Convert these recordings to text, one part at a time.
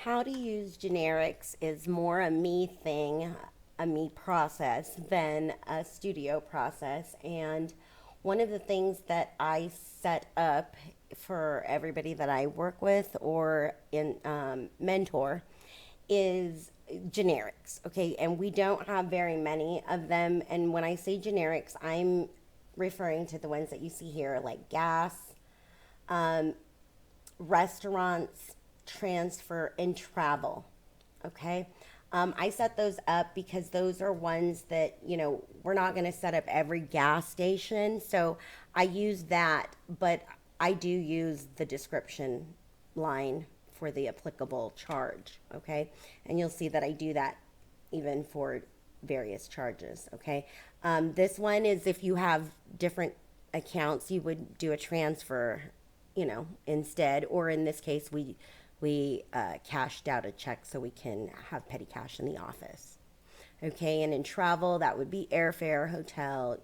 How to use generics is more a me thing, a me process than a studio process. And one of the things that I set up for everybody that I work with or in mentor is generics. Okay, and we don't have very many of them. And when I say generics, I'm referring to the ones that you see here, like gas, restaurants, transfer, and travel. Okay. I set those up because those are ones that, we're not going to set up every gas station. So I use that, but I do use the description line for the applicable charge. Okay. And you'll see that I do that even for various charges. Okay. This one is if you have different accounts, you would do a transfer, instead. Or in this case, we cashed out a check so we can have petty cash in the office. Okay, and in travel, that would be airfare, hotel,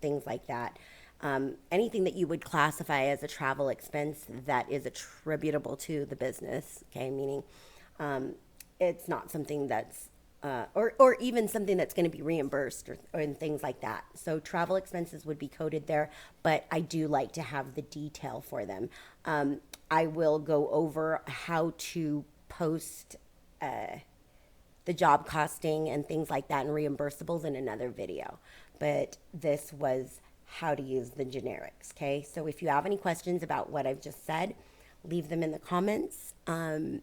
things like that. Anything that you would classify as a travel expense that is attributable to the business. Okay, meaning it's not something that's or even something that's going to be reimbursed or and things like that. So travel expenses would be coded there, but I do like to have the detail for them. I will go over how to post the job costing and things like that and reimbursables in another video. But this was how to use the generics. Okay, so if you have any questions about what I've just said, leave them in the comments. And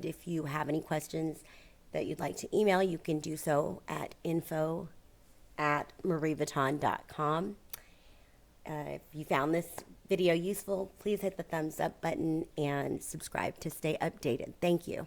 if you have any questions that you'd like to email, you can do so at info@mareevuitton.com. If you found this video useful, please hit the thumbs up button and subscribe to stay updated. Thank you.